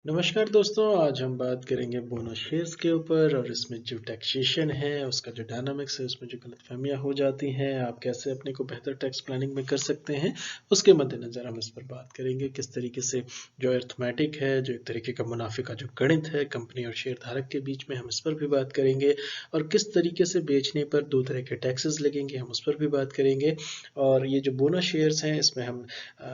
नमस्कार दोस्तों, आज हम बात करेंगे बोनस शेयर्स के ऊपर और इसमें जो टैक्सेशन है, उसका जो डायनामिक्स है, उसमें जो गलतफहमियां हो जाती हैं, आप कैसे अपने को बेहतर टैक्स प्लानिंग में कर सकते हैं, उसके मद्देनज़र हम इस पर बात करेंगे। किस तरीके से जो अर्थमेटिक है, जो एक तरीके का मुनाफे का जो गणित है कंपनी और शेयर धारक के बीच में, हम इस पर भी बात करेंगे। और किस तरीके से बेचने पर दो तरह के टैक्सेस लगेंगे, हम उस पर भी बात करेंगे। और ये जो बोनस शेयर्स हैं, इसमें हम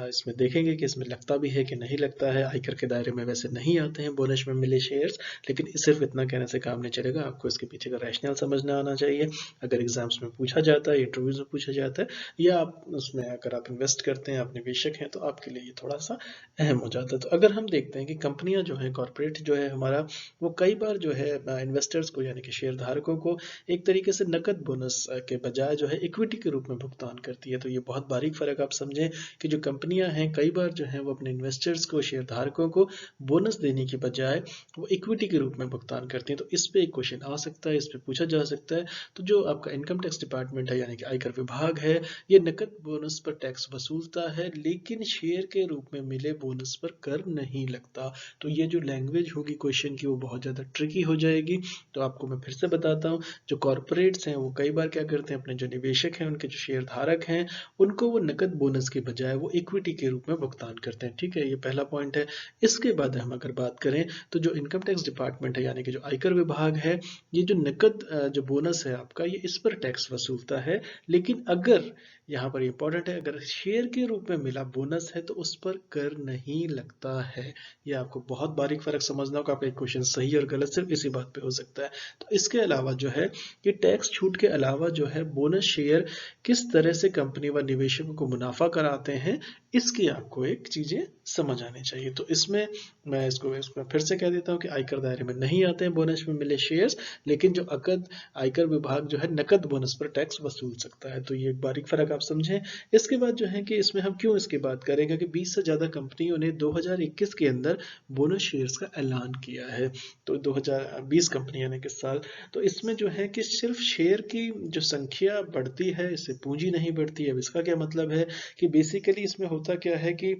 इसमें देखेंगे कि इसमें लगता भी है कि नहीं लगता है। आयकर के दायरे में वैसे नहीं आते हैं बोनस में मिले शेयर्स, लेकिन सिर्फ इतना कहने से काम नहीं चलेगा, आपको इसके पीछे का रैशनल समझना आना चाहिए। अगर एग्जाम्स में पूछा जाता है, इंटरव्यूज में पूछा जाता है, या आप उसमें अगर आप इन्वेस्ट करते हैं, आप निवेशक हैं, तो आपके लिए ये थोड़ा सा अहम हो जाता है। तो अगर हम देखते हैं कि कंपनियां जो है, कॉर्पोरेट जो है हमारा, वो कई बार जो है इन्वेस्टर्स को यानी कि शेयर धारकों को एक तरीके से नकद बोनस के बजाय जो है इक्विटी के रूप में भुगतान करती है। तो ये बहुत बारीक फर्क आप समझें कि जो कंपनियां हैं कई बार जो है वो अपने इन्वेस्टर्स को, शेयर धारकों को बोनस देने के बजाय वो इक्विटी के रूप में भुगतान करती हैं। तो इस पे एक क्वेश्चन आ सकता है, इस पे पूछा जा सकता है। तो जो आपका इनकम टैक्स डिपार्टमेंट है यानी कि आयकर विभाग है, ये नकद बोनस पर टैक्स वसूलता है, लेकिन शेयर के रूप में मिले बोनस पर कर नहीं लगता। तो ये जो लैंग्वेज होगी क्वेश्चन की, वो बहुत ज़्यादा ट्रिकी हो जाएगी। तो आपको मैं फिर से बताता हूँ, जो कॉरपोरेट्स हैं वो कई बार क्या करते हैं, अपने जो निवेशक हैं, उनके जो शेयर धारक हैं, उनको वो नकद बोनस के बजाय वो इक्विटी के रूप में भुगतान करते हैं। ठीक है, ये पहला पॉइंट है। इसके बाद हम अगर बात करें, तो जो इनकम टैक्स डिपार्टमेंट है यानी कि जो आयकर विभाग है, ये जो नकद जो बोनस है आपका, ये इस पर टैक्स वसूलता है। लेकिन अगर यहाँ पर इंपॉर्टेंट है, अगर शेयर के रूप में मिला बोनस है तो उस पर कर नहीं लगता है। ये आपको बहुत बारीक फर्क समझना होगा। आपका एक क्वेश्चन सही और गलत सिर्फ इसी बात पे हो सकता है। तो इसके अलावा जो है, ये टैक्स छूट के अलावा जो है, बोनस शेयर किस तरह से कंपनी व निवेशकों को मुनाफा कराते हैं, इसकी आपको एक चीजें समझ आनी चाहिए। तो इसमें मैं इसको फिर से कह देता हूँ कि आयकर दायरे में नहीं आते हैं बोनस में मिले शेयर्स, लेकिन जो अकद आयकर विभाग जो है नकद बोनस पर टैक्स वसूल सकता है। तो ये एक बारीक फर्क आप समझें। इसके बाद जो है कि इसमें हम क्यों इसकी बात करें, क्योंकि 20 से ज्यादा कंपनियों ने 2021 के अंदर बोनस शेयर्स का ऐलान किया है। तो 2020 कंपनियां ने किस साल, तो इसमें जो है कि सिर्फ शेयर की जो संख्या बढ़ती है, इससे पूंजी नहीं बढ़ती है। अब इसका क्या मतलब है कि बेसिकली इसमें होता क्या है कि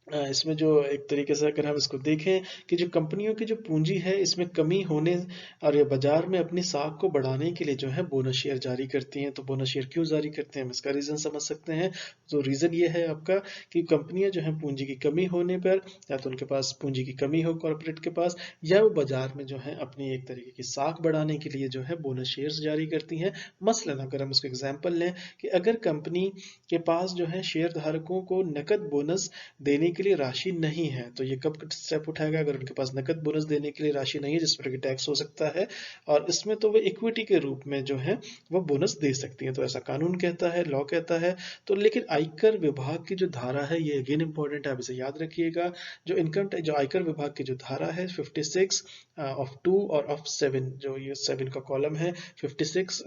इसमें जो एक तरीके से अगर हम इसको देखें कि जो कंपनियों की जो पूंजी है, इसमें कमी होने और ये बाजार में अपनी साख को बढ़ाने के लिए जो है बोनस शेयर जारी करती हैं। तो बोनस शेयर क्यों जारी करते हैं, हम इसका रीज़न समझ सकते हैं। तो रीज़न ये है आपका कि कंपनियां जो है पूंजी की कमी होने पर, या तो उनके पास पूंजी की कमी हो कॉर्पोरेट के पास, या वो बाजार में जो है अपनी एक तरीके की साख बढ़ाने के लिए जो है बोनस शेयर्स जारी करती हैं। मसलन अगर हम इसको एग्जाम्पल लें कि अगर कंपनी के पास जो है शेयर धारकों को नकद बोनस देने के लिए राशि नहीं है, तो ये कब स्टेप उठाएगा, अगर उनके पास नकद बोनस देने के लिए राशि नहीं है जिस पर कि टैक्स हो सकता है, और इसमें तो वे इक्विटी के रूप में जो है वो बोनस दे सकती हैं। तो ऐसा कानून कहता है, लॉ कहता है। तो लेकिन आयकर विभाग की जो धारा है, ये अगेन इंपॉर्टेंट है, आप इसे याद रखिएगा। जो आयकर विभाग की जो धारा है 56 ऑफ 2 और ऑफ 7, जो ये 7 का कॉलम है, 56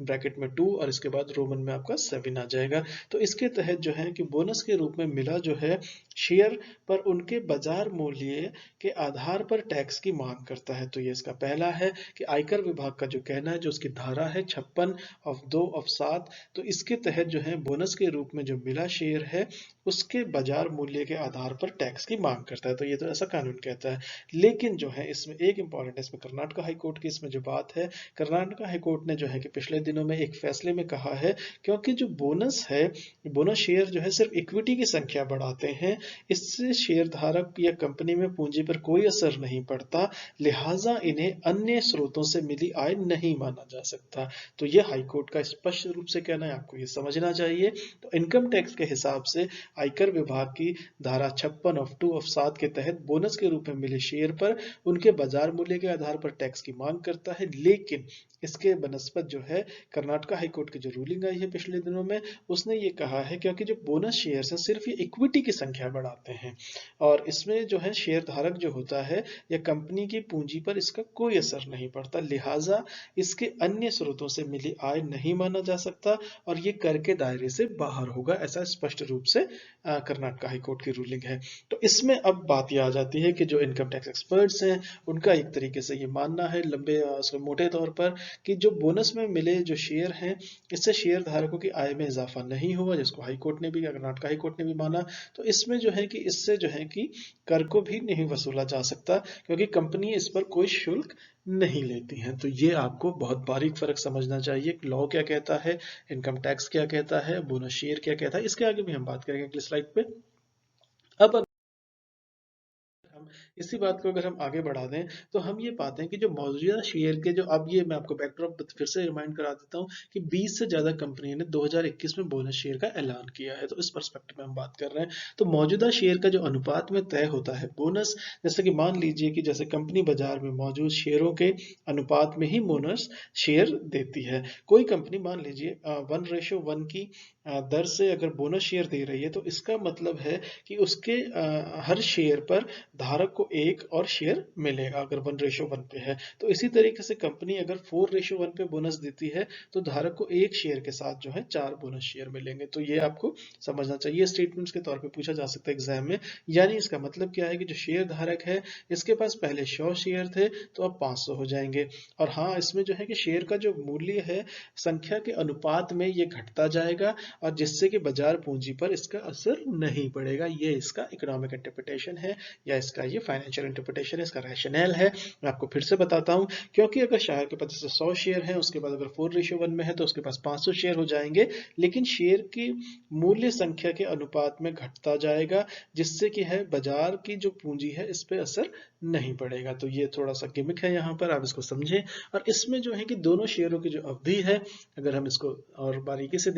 ब्रैकेट में 2 और इसके बाद रोमन में आपका 7 आ जाएगा। तो इसके तहत जो है कि बोनस के रूप में मिला जो है शेयर पर उनके बाजार मूल्य के आधार पर टैक्स की मांग करता है। तो ये इसका पहला है कि आयकर विभाग का जो कहना है, जो उसकी धारा है 56 ऑफ 2 ऑफ 7, तो इसके तहत जो है बोनस के रूप में जो मिला शेयर है, उसके बाजार मूल्य के आधार पर टैक्स की मांग करता है। तो ये तो ऐसा कानून कहता है। लेकिन जो है इसमें एक इंपॉर्टेंट है, इसमें कर्नाटक हाईकोर्ट की इसमें जो बात है, कर्नाटक हाईकोर्ट ने जो है कि पिछले दिनों में एक फैसले में कहा है, क्योंकि जो बोनस है, बोनस शेयर जो है सिर्फ इक्विटी की संख्या बढ़ाते हैं, इससे शेयर धारक या कंपनी में पूंजी पर कोई असर नहीं पड़ता, लिहाजा इन्हें अन्य स्रोतों से मिली आय नहीं माना जा सकता। तो यह हाईकोर्ट का स्पष्ट रूप से कहना है, आपको ये समझना चाहिए। तो इनकम टैक्स के हिसाब से आयकर विभाग की धारा 56 ऑफ 2 ऑफ 7 के तहत बोनस के रूप में मिले शेयर पर उनके बाजार मूल्य के आधार पर टैक्स की मांग करता है। लेकिन इसके बनस्पत जो है, कर्नाटक हाईकोर्ट की जो रूलिंग आई है पिछले दिनों में, उसने ये कहा है क्योंकि जो बोनस शेयर्स हैं सिर्फ ये इक्विटी की संख्या बढ़ाते हैं, और इसमें जो है शेयर धारक जो होता है या कंपनी की पूंजी पर इसका कोई असर नहीं पड़ता, लिहाजा इसके अन्य स्रोतों से मिली आय नहीं माना जा सकता और ये कर के दायरे से बाहर होगा, ऐसा स्पष्ट रूप से कर्नाटक हाई कोर्ट की रूलिंग है। तो इसमें अब बात ये आ जाती है कि जो इनकम टैक्स एक्सपर्ट्स हैं उनका एक तरीके से ये मानना है उसके मोटे तौर पर कि जो बोनस में मिले जो शेयर हैं इससे शेयर धारकों की आय में इजाफा नहीं हुआ, जिसको हाई कोर्ट ने भी, कर्नाटक हाई कोर्ट ने भी माना। तो इसमें जो है कि इससे जो है कि कर को भी नहीं वसूला जा सकता क्योंकि कंपनी इस पर कोई शुल्क नहीं लेती हैं। तो ये आपको बहुत बारीक फर्क समझना चाहिए, लॉ क्या कहता है, इनकम टैक्स क्या कहता है, बोनस शेयर क्या कहता है। इसके आगे भी हम बात करेंगे अगली स्लाइड पे। अब हम इसी बात को अगर हम आगे बढ़ा दें तो हम ये पाते हैं कि जो मौजूदा शेयर के जो, अब ये मैं आपको बैकड्रॉप फिर से रिमाइंड करा देता हूँ कि 20 से ज्यादा कंपनियों ने 2021 में बोनस शेयर का ऐलान किया है। तो इस पर्सपेक्टिव में हम बात कर रहे हैं। तो मौजूदा शेयर का जो अनुपात में तय होता है बोनस, जैसे कि मान लीजिए कि जैसे कंपनी बाजार में मौजूद शेयरों के अनुपात में ही बोनस शेयर देती है। कोई कंपनी मान लीजिए 1:1 की दर से अगर बोनस शेयर दे रही है तो इसका मतलब है कि उसके हर शेयर पर धारक को एक और शेयर मिलेगा अगर 1:1 पे है। तो इसी तरीके से कंपनी अगर 4:1 पे बोनस देती है तो धारक को एक शेयर के साथ जो है 4 बोनस शेयर मिलेंगे। तो ये आपको समझना चाहिए, स्टेटमेंट्स के तौर पे पूछा जा सकता है एग्जाम में। यानी इसका मतलब क्या है कि जो शेयर धारक है इसके पास पहले 100 शेयर थे तो अब 500 हो जाएंगे। और हाँ, इसमें जो है कि शेयर का जो मूल्य है संख्या के अनुपात में ये घटता जाएगा और जिससे कि बाजार पूंजी पर इसका असर नहीं पड़ेगा। ये इसका इकोनॉमिक इंटरप्रिटेशन है या इसका ये फाइनेंशियल इंटरप्रिटेशन है, इसका रैशनल है। मैं आपको फिर से बताता हूं, क्योंकि अगर शायर के पास जैसे 100 शेयर है, उसके बाद अगर 4:1 में है तो उसके पास 500 शेयर हो जाएंगे, लेकिन शेयर की मूल्य संख्या के अनुपात में घटता जाएगा जिससे कि है बाजार की जो पूंजी है इस पे असर नहीं पड़ेगा। तो ये थोड़ा सा गिमिक है, यहाँ पर आप इसको समझें। और इसमें जो है कि दोनों शेयरों की जो अवधि है, अगर हम इसको और बारीकी से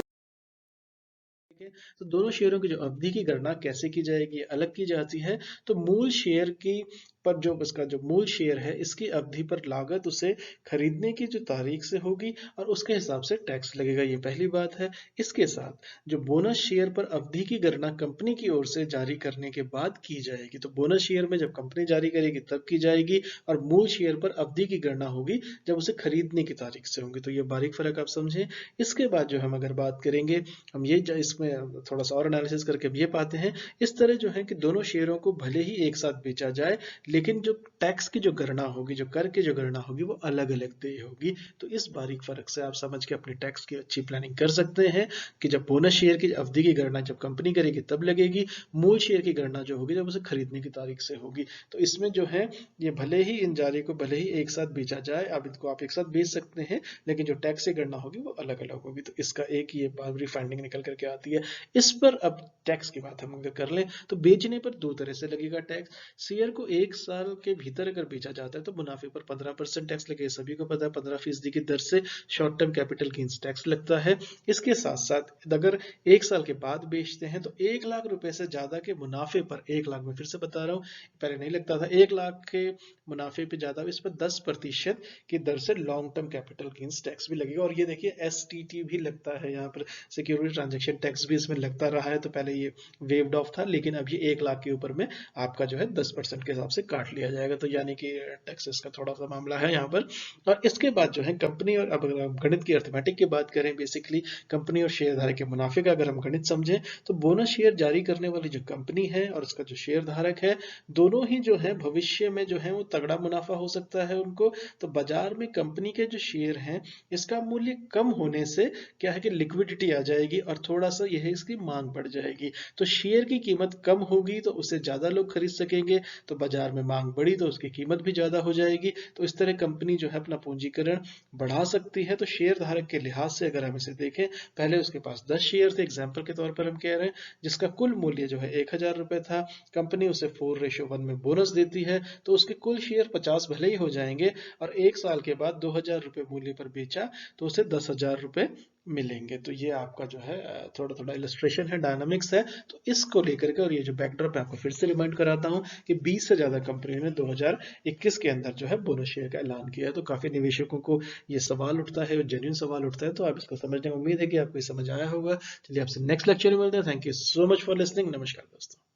तो दोनों शेयरों की जो अवधि की गणना कैसे की जाएगी, अलग की जाती है। तो मूल शेयर की पर जो इसका जो मूल शेयर है इसकी अवधि पर लागत उसे खरीदने की जो तारीख से होगी और उसके हिसाब से टैक्स लगेगा, ये पहली बात है। इसके साथ जो बोनस शेयर पर अवधि की गणना कंपनी की ओर से जारी करने के बाद की जाएगी। तो बोनस शेयर में जब कंपनी जारी करेगी तब की जाएगी और मूल शेयर पर अवधि की गणना होगी जब उसे खरीदने की तारीख से होगी। तो ये बारीक फर्क आप समझें। इसके बाद जो हम अगर बात करेंगे, हम ये इसमें थोड़ा सा और एनालिसिस करके ये पाते हैं, इस तरह जो है कि दोनों शेयरों को भले ही एक साथ बेचा जाए लेकिन जो टैक्स की जो गणना होगी, जो कर की जो गणना होगी वो अलग अलग तय होगी। तो इस बारीक फर्क से आप समझ के अपने टैक्स की अच्छी प्लानिंग कर सकते हैं कि जब बोनस शेयर की अवधि की गणना जब कंपनी करेगी तब लगेगी, मूल शेयर की गणना जो होगी जब उसे खरीदने की तारीख से होगी। तो इसमें जो है ये भले ही इन जारी को भले ही एक साथ बेचा जाए, अब इनको आप एक साथ बेच सकते हैं लेकिन जो टैक्स की गणना होगी वो अलग अलग होगी। तो इसका एक ये बारी फाइंडिंग निकल करके आती है। इस पर अब टैक्स की बात हम अगर कर लें तो बेचने पर दो तरह से लगेगा टैक्स। शेयर को एक साल के भीतर अगर बेचा जाता है तो मुनाफे पर 15% टैक्स लगेगा, सभी को पता है 15% की दर से short term capital gains tax लगता है। इसके साथ साथ अगर एक साल के बाद बेचते हैं तो 1 लाख रुपए से ज्यादा के मुनाफे पर, 1 लाख में फिर से बता रहा हूँ, पहले नहीं लगता था, 1 लाख के मुनाफे पे ज्यादा इस पर 10% की दर से long term capital gains tax भी लगेगा। और ये देखिए STT भी लगता है यहाँ पर, सिक्योरिटी ट्रांजेक्शन टैक्स भी इसमें लगता रहा है। तो पहले ये वेव्ड ऑफ था लेकिन अब ये 1 लाख के ऊपर में आपका जो है 10% के हिसाब से काट लिया जाएगा। तो यानी कि टैक्सेस का थोड़ा सा मामला है यहाँ पर। और इसके बाद जो है कंपनी, और अब अगर हम गणित की अर्थमेटिक की बात करें, बेसिकली कंपनी और शेयरधारक के मुनाफे का अगर हम गणित समझें तो बोनस शेयर जारी करने वाली जो कंपनी है और उसका जो शेयरधारक है, दोनों ही जो है भविष्य में जो है वो तगड़ा मुनाफा हो सकता है उनको। तो बाजार में कंपनी के जो शेयर हैं इसका मूल्य कम होने से क्या है कि लिक्विडिटी आ जाएगी और थोड़ा सा यह इसकी मांग बढ़ जाएगी। तो शेयर की कीमत कम होगी तो उसे ज्यादा लोग खरीद सकेंगे, तो बाजार में मांग बढ़ी तो उसकी कीमत भी ज्यादा हो जाएगी। तो इस तरह कंपनी जो है अपना पूंजीकरण बढ़ा सकती है। तो शेयर धारक के लिहाज से अगर हम इसे देखें, पहले उसके पास 10 शेयर थे, एग्जाम्पल के तौर पर हम कह रहे हैं, जिसका कुल मूल्य जो है 1,000 रुपए था। कंपनी उसे 4:1 में बोनस देती है तो उसके कुल शेयर 50 भले ही हो जाएंगे और एक साल के बाद 2,000 रुपए मूल्य पर बेचा तो उसे 10,000 रुपए मिलेंगे। तो ये आपका जो है थोड़ा थोड़ा इलस्ट्रेशन है, डायनामिक्स है। तो इसको लेकर के, और ये जो बैकड्रॉप है आपको फिर से रिमाइंड कराता हूं कि 20 से ज्यादा कंपनियों ने 2021 के अंदर जो है बोनस शेयर का ऐलान किया है। तो काफी निवेशकों को ये सवाल उठता है, जेन्युइन सवाल उठता है, तो आप इसको समझने में उम्मीद है कि आपको समझ आया होगा। चलिए आपसे नेक्स्ट लेक्चर में मिलते हैं। Thank you so much for listening. नमस्कार दोस्तों।